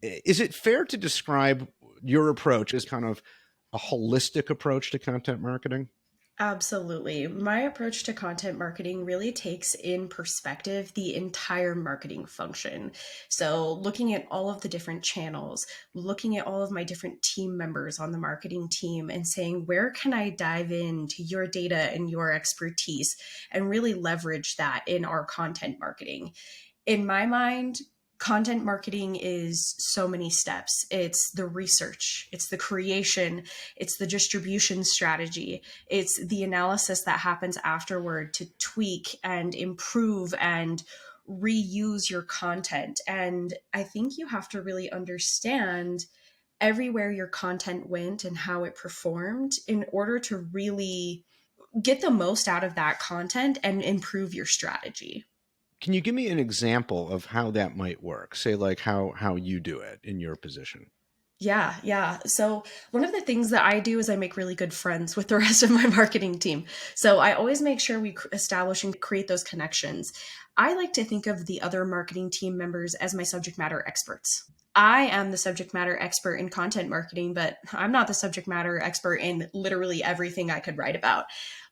Is it fair to describe your approach as kind of a holistic approach to content marketing? Absolutely. My approach to content marketing really takes in perspective the entire marketing function. So, looking at all of the different channels, looking at all of my different team members on the marketing team, and saying, where can I dive into your data and your expertise and really leverage that in our content marketing? In my mind, content marketing is so many steps. It's the research, it's the creation, it's the distribution strategy, it's the analysis that happens afterward to tweak and improve and reuse your content. And I think you have to really understand everywhere your content went and how it performed in order to really get the most out of that content and improve your strategy. Can you give me an example of how that might work? Say like how you do it in your position. Yeah, yeah. So one of the things that I do is I make really good friends with the rest of my marketing team. So I always make sure we establish and create those connections. I like to think of the other marketing team members as my subject matter experts. I am the subject matter expert in content marketing, but I'm not the subject matter expert in literally everything I could write about.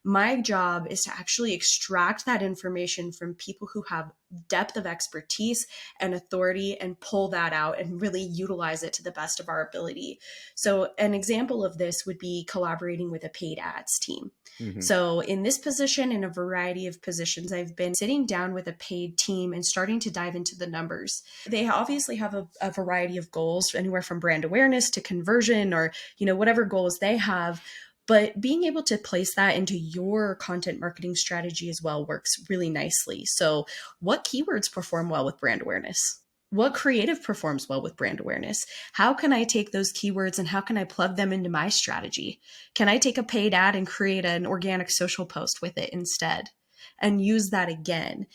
My job is to actually extract that information from people who have depth of expertise and authority and pull that out and really utilize it to the best of our ability. So, an example of this would be collaborating with a paid ads team. Hmm. So, in this position, in a variety of positions, I've been sitting down with a paid team and starting to dive into the numbers. They obviously have a variety of goals, anywhere from brand awareness to conversion or, whatever goals they have. But being able to place that into your content marketing strategy as well works really nicely. So, what keywords perform well with brand awareness? What creative performs well with brand awareness? How can I take those keywords and how can I plug them into my strategy? Can I take a paid ad and create an organic social post with it instead and use that again?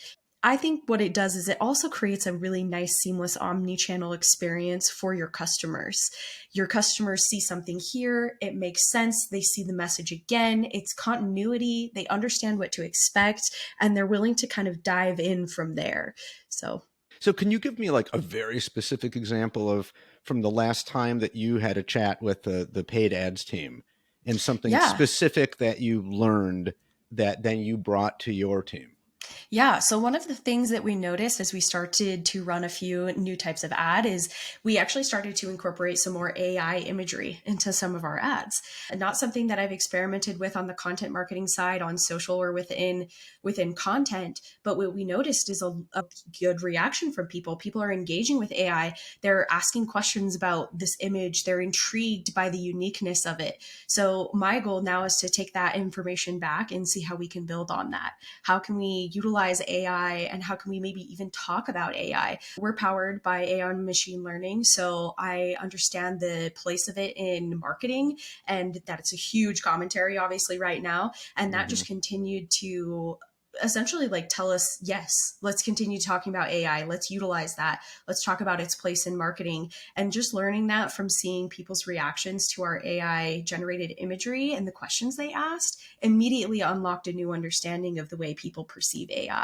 I think what it does is it also creates a really nice, seamless omni-channel experience for your customers. Your customers see something here, it makes sense, they see the message again, it's continuity, they understand what to expect, and they're willing to kind of dive in from there. So, So can you give me like a very specific example of from the last time that you had a chat with the paid ads team and something yeah, specific that you learned that then you brought to your team? Yeah. So one of the things that we noticed as we started to run a few new types of ad is we actually started to incorporate some more AI imagery into some of our ads. And not something that I've experimented with on the content marketing side on social or within content, but what we noticed is a good reaction from people. People are engaging with AI. They're asking questions about this image. They're intrigued by the uniqueness of it. So my goal now is to take that information back and see how we can build on that. How can we utilize AI and how can we maybe even talk about AI? We're powered by AI and machine learning. So I understand the place of it in marketing and that it's a huge commentary, obviously, right now. And that Hmm. just continued to essentially like tell us, yes, let's continue talking about AI. Let's utilize that. Let's talk about its place in marketing. And just learning that from seeing people's reactions to our AI generated imagery and the questions they asked immediately unlocked a new understanding of the way people perceive AI.